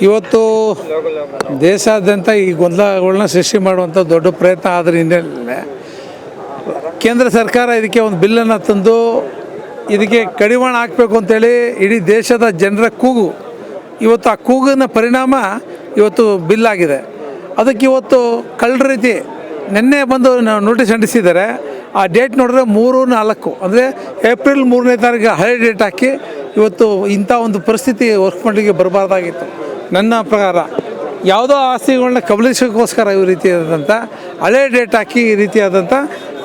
ಇವತ್ತು ದೇಶಾದ್ಯಂತ ಈ ಗೊಂದಲಗಳನ್ನ ಸೃಷ್ಟಿ ಮಾಡುವಂಥ ದೊಡ್ಡ ಪ್ರಯತ್ನ ಆದ್ರ ಹಿನ್ನೆಲೆಯಲ್ಲಿ ಕೇಂದ್ರ ಸರ್ಕಾರ ಇದಕ್ಕೆ ಒಂದು ಬಿಲ್ಲನ್ನು ತಂದು ಇದಕ್ಕೆ ಕಡಿವಾಣ ಹಾಕಬೇಕು ಅಂತೇಳಿ ಇಡೀ ದೇಶದ ಜನರ ಕೂಗು, ಇವತ್ತು ಆ ಕೂಗಿನ ಪರಿಣಾಮ ಇವತ್ತು ಬಿಲ್ಲಾಗಿದೆ. ಅದಕ್ಕೆ ಇವತ್ತು ಕಳ್ಳರ ರೀತಿ ನಿನ್ನೆ ಬಂದು ನೋಟಿಸ್ ಅಂಟಿಸಿದ್ದಾರೆ. ಆ ಡೇಟ್ ನೋಡಿದ್ರೆ 3-4 ಅಂದರೆ ಏಪ್ರಿಲ್ 3ನೇ ತಾರೀಕು ಹಳೆ ಡೇಟ್ ಹಾಕಿ ಇವತ್ತು ಇಂಥ ಒಂದು ಪರಿಸ್ಥಿತಿ ವರ್ಕ್ ಮಾಡಲಿಕ್ಕೆ ಬರಬಾರ್ದಾಗಿತ್ತು. ನನ್ನ ಪ್ರಕಾರ ಯಾವುದೋ ಆಸ್ತಿಗಳನ್ನ ಕಬಳಿಸೋಕ್ಕೋಸ್ಕರ ಈ ರೀತಿಯಾದಂಥ ಹಳೆ ಡೇಟ್ ಹಾಕಿ ಈ ರೀತಿಯಾದಂಥ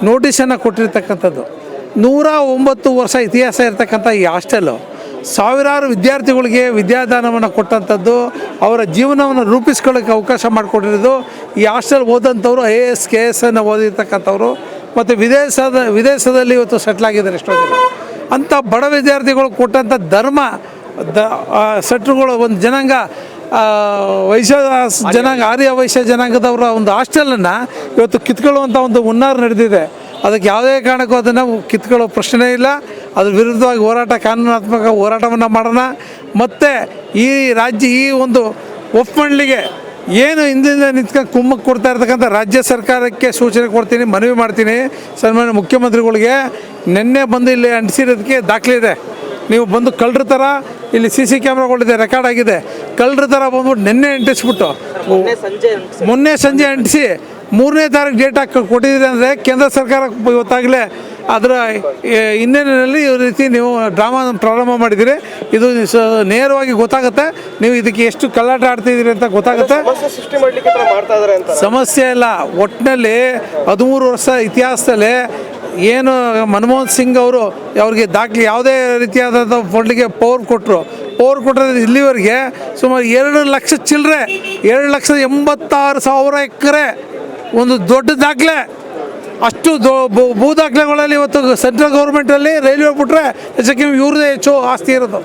ನೋಟಿಸನ್ನು ಕೊಟ್ಟಿರ್ತಕ್ಕಂಥದ್ದು. 109 ವರ್ಷ ಇತಿಹಾಸ ಇರತಕ್ಕಂಥ ಈ ಹಾಸ್ಟೆಲು ಸಾವಿರಾರು ವಿದ್ಯಾರ್ಥಿಗಳಿಗೆ ವಿದ್ಯಾದಾನವನ್ನು ಕೊಟ್ಟಂಥದ್ದು, ಅವರ ಜೀವನವನ್ನು ರೂಪಿಸ್ಕೊಳ್ಳೋಕ್ಕೆ ಅವಕಾಶ ಮಾಡಿಕೊಟ್ಟಿರೋದು ಈ ಹಾಸ್ಟೆಲ್ ಓದಂಥವ್ರು IAS KS ಓದಿರ್ತಕ್ಕಂಥವ್ರು ಮತ್ತು ವಿದೇಶದಲ್ಲಿ ಇವತ್ತು ಸೆಟ್ಲಾಗಿದ್ದಾರೆ ಎಷ್ಟೋ ಜನ. ಅಂಥ ಬಡ ವಿದ್ಯಾರ್ಥಿಗಳು ಕೊಟ್ಟಂಥ ಧರ್ಮ ಸೆಟ್ರುಗಳು ಒಂದು ಜನಾಂಗ ವೈಶ್ಯ ಜನಾಂಗ ಆರ್ಯ ವೈಶ್ಯ ಜನಾಂಗದವರ ಒಂದು ಹಾಸ್ಟೆಲನ್ನು ಇವತ್ತು ಕಿತ್ಕೊಳ್ಳುವಂಥ ಒಂದು ಹುನ್ನಾರ ನಡೆದಿದೆ. ಅದಕ್ಕೆ ಯಾವುದೇ ಕಾರಣಕ್ಕೂ ಅದನ್ನು ಕಿತ್ಕೊಳ್ಳೋ ಪ್ರಶ್ನೆ ಇಲ್ಲ. ಅದ್ರ ವಿರುದ್ಧವಾಗಿ ಕಾನೂನಾತ್ಮಕ ಹೋರಾಟವನ್ನು ಮಾಡೋಣ. ಮತ್ತು ಈ ರಾಜ್ಯ ಈ ಒಂದು ಒಪ್ಪಂಡಿಗೆ ಏನು ಹಿಂದಿಂದ ನಿಂತ್ಕೊಂಡು ಕುಮ್ಮಕ್ಕೆ ಕೊಡ್ತಾ ಇರ್ತಕ್ಕಂಥ ರಾಜ್ಯ ಸರ್ಕಾರಕ್ಕೆ ಸೂಚನೆ ಕೊಡ್ತೀನಿ, ಮನವಿ ಮಾಡ್ತೀನಿ. ಸನ್ಮಾನ್ಯ ಮುಖ್ಯಮಂತ್ರಿಗಳಿಗೆ ನಿನ್ನೆ ಬಂದು ಇಲ್ಲಿ ಅಂಟಿಸಿರೋದಕ್ಕೆ ದಾಖಲೆ ಇದೆ. ನೀವು ಬಂದು ಕಳ್ಳರ ಥರ ಇಲ್ಲಿ CC ಕ್ಯಾಮ್ರಾಗಳಿದೆ, ರೆಕಾರ್ಡ್ ಆಗಿದೆ. ಕಳ್ಳರ ಥರ ಬಂದ್ಬಿಟ್ಟು ನಿನ್ನೆ ಅಂಟಿಸ್ಬಿಟ್ಟು ಮೊನ್ನೆ ಸಂಜೆ ಅಂಟಿಸಿ 3ನೇ ತಾರೀಕು ಡೇಟ್ ಹಾಕಿ ಕೊಟ್ಟಿದ್ದೀರಿ ಅಂದರೆ ಕೇಂದ್ರ ಸರ್ಕಾರ ಇವತ್ತಾಗಲೇ ಅದರ ಹಿನ್ನೆಲೆಯಲ್ಲಿ ಈ ರೀತಿ ನೀವು ಡ್ರಾಮಾ ಪ್ರಾರಂಭ ಮಾಡಿದ್ದೀರಿ. ಇದು ನೇರವಾಗಿ ಗೊತ್ತಾಗುತ್ತೆ, ನೀವು ಇದಕ್ಕೆ ಎಷ್ಟು ಕಳ್ಳಾಟ ಆಡ್ತಿದ್ದೀರಿ ಅಂತ ಗೊತ್ತಾಗುತ್ತೆ. ಸಮಸ್ಯೆ ಇಲ್ಲ. ಒಟ್ಟಿನಲ್ಲಿ 13 ವರ್ಷ ಇತಿಹಾಸದಲ್ಲಿ ಏನು ಮನಮೋಹನ್ ಸಿಂಗ್ ಅವರು ಅವ್ರಿಗೆ ದಾಖಲೆ ಯಾವುದೇ ರೀತಿಯಾದಂಥ ಫಂಡಿಗೆ ಪವರ್ ಕೊಟ್ಟರೆ ಇಲ್ಲಿವರೆಗೆ ಸುಮಾರು 2 ಲಕ್ಷ ಚಿಲ್ಲರೆ 2,86,000 ಎಕರೆ ಒಂದು ದೊಡ್ಡ ದಾಖಲೆ. ಅಷ್ಟು ಭೂ ದಾಖಲೆಗಳಲ್ಲಿ ಇವತ್ತು ಸೆಂಟ್ರಲ್ ಗೌರ್ಮೆಂಟಲ್ಲಿ ರೈಲ್ವೆ ಬಿಟ್ಟರೆ ಹೆಚ್ಚಕ್ಕೆ ಇವ್ರದ್ದೇ ಹೆಚ್ಚು ಆಸ್ತಿ ಇರೋದು.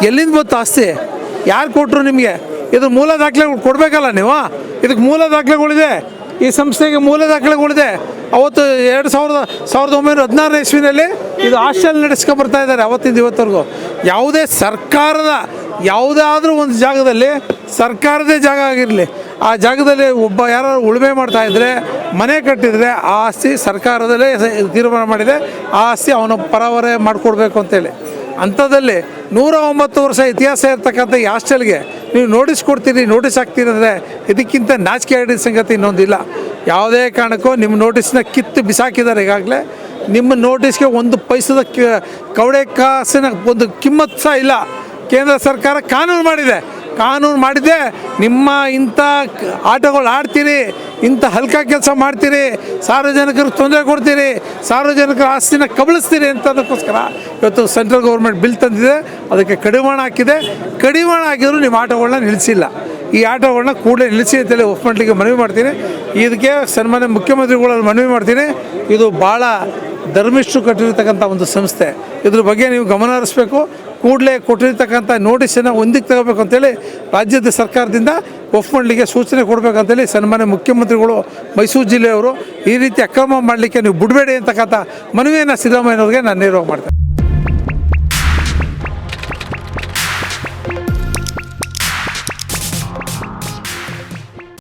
ಎಲ್ಲಿಂದ ಬಂತು ಆಸ್ತಿ? ಯಾರು ಕೊಟ್ಟರು ನಿಮಗೆ? ಇದ್ರ ಮೂಲ ದಾಖಲೆಗಳು ಕೊಡಬೇಕಲ್ಲ ನೀವು. ಇದಕ್ಕೆ ಮೂಲ ದಾಖಲೆಗಳಿದೆ, ಈ ಸಂಸ್ಥೆಗೆ ಮೂಲ ದಾಖಲೆಗಳಿದೆ. ಅವತ್ತು 1916 ಇಸ್ವಿನಲ್ಲಿ ಇದು ಹಾಸ್ಟೆಲ್ ನಡೆಸ್ಕೊಂಬರ್ತಾ ಇದ್ದಾರೆ ಅವತ್ತಿಂದ ಇವತ್ತವರೆಗೂ. ಯಾವುದೇ ಸರ್ಕಾರದ ಯಾವುದಾದ್ರೂ ಒಂದು ಜಾಗದಲ್ಲಿ ಸರ್ಕಾರದೇ ಜಾಗ ಆಗಿರಲಿ, ಆ ಜಾಗದಲ್ಲಿ ಒಬ್ಬ ಯಾರು ಉಳುಮೆ ಮಾಡ್ತಾಯಿದ್ರೆ ಮನೆ ಕಟ್ಟಿದರೆ ಆ ಆಸ್ತಿ ಸರ್ಕಾರದಲ್ಲೇ ತೀರ್ಮಾನ ಮಾಡಿದೆ, ಆ ಆಸ್ತಿ ಅವನ ಪರವರೆ ಮಾಡಿಕೊಡ್ಬೇಕು ಅಂತೇಳಿ. ಅಂಥದ್ದಲ್ಲಿ 109 ವರ್ಷ ಇತಿಹಾಸ ಇರ್ತಕ್ಕಂಥ ಈ ಹಾಸ್ಟೆಲ್ಗೆ ನೀವು ನೋಟಿಸ್ ಕೊಡ್ತೀರಿ, ನೋಟಿಸ್ ಹಾಕ್ತೀರಿ ಅಂದರೆ ಇದಕ್ಕಿಂತ ನಾಚಿಕೆ ಆಡಿದ ಸಂಗತಿ ಇನ್ನೊಂದಿಲ್ಲ. ಯಾವುದೇ ಕಾರಣಕ್ಕೂ ನಿಮ್ಮ ನೋಟಿಸ್ನ ಕಿತ್ತು ಬಿಸಾಕಿದ್ದಾರೆ. ಈಗಾಗಲೇ ನಿಮ್ಮ ನೋಟಿಸ್ಗೆ 1 ಪೈಸದ ಕವಡೆ ಕಾಸಿನ ಒಂದು ಕಿಮ್ಮತ್ತು ಸಹ ಇಲ್ಲ. ಕೇಂದ್ರ ಸರ್ಕಾರ ಕಾನೂನು ಮಾಡಿದೆ. ನಿಮ್ಮ ಇಂಥ ಆಟಗಳು ಆಡ್ತೀರಿ, ಇಂಥ ಹಲ್ಕ ಕೆಲಸ ಮಾಡ್ತೀರಿ, ಸಾರ್ವಜನಿಕರಿಗೆ ತೊಂದರೆ ಕೊಡ್ತೀರಿ, ಸಾರ್ವಜನಿಕರ ಆಸ್ತಿನ ಕಬಳಿಸ್ತೀರಿ ಅಂತದಕ್ಕೋಸ್ಕರ ಇವತ್ತು ಸೆಂಟ್ರಲ್ ಗೌರ್ಮೆಂಟ್ ಬಿಲ್ ತಂದಿದೆ. ಅದಕ್ಕೆ ಕಡಿವಾಣ ಹಾಕಿದ್ರು ನಿಮ್ಮ ಆಟಗಳನ್ನ ನಿಲ್ಲಿಸಿಲ್ಲ. ಈ ಆಟಗಳನ್ನ ಕೂಡಲೇ ನಿಲ್ಲಿಸಿ ಅಂತೇಳಿ ಒಪ್ಪಂಡಿಗೆ ಮನವಿ ಮಾಡ್ತೀನಿ. ಇದಕ್ಕೆ ಸನ್ಮಾನ್ಯ ಮುಖ್ಯಮಂತ್ರಿಗಳಲ್ಲಿ ಮನವಿ ಮಾಡ್ತೀನಿ. ಇದು ಭಾಳ ಧರ್ಮಿಷ್ಠರು ಕಟ್ಟಿರ್ತಕ್ಕಂಥ ಒಂದು ಸಂಸ್ಥೆ. ಇದ್ರ ಬಗ್ಗೆ ನೀವು ಗಮನ ಹರಿಸ್ಬೇಕು. ಕೂಡಲೇ ಕೊಟ್ಟಿರ್ತಕ್ಕಂಥ ನೋಟಿಸನ್ನು ಒಂದಿಗೆ ತಗೋಬೇಕು ಅಂತೇಳಿ ರಾಜ್ಯದ ಸರ್ಕಾರದಿಂದ ಒಪ್ಪಂಡಿಗೆ ಸೂಚನೆ ಕೊಡಬೇಕಂತೇಳಿ ಸನ್ಮಾನ್ಯ ಮುಖ್ಯಮಂತ್ರಿಗಳು ಮೈಸೂರು ಜಿಲ್ಲೆಯವರು ಈ ರೀತಿ ಅಕ್ರಮ ಮಾಡಲಿಕ್ಕೆ ನೀವು ಬಿಡಬೇಡಿ ಅಂತಕ್ಕಂಥ ಮನವಿಯನ್ನು ಸಿದ್ದರಾಮಯ್ಯನವ್ರಿಗೆ ನಾನು ನೇರವಾಗಿ ಮಾಡ್ತೇನೆ.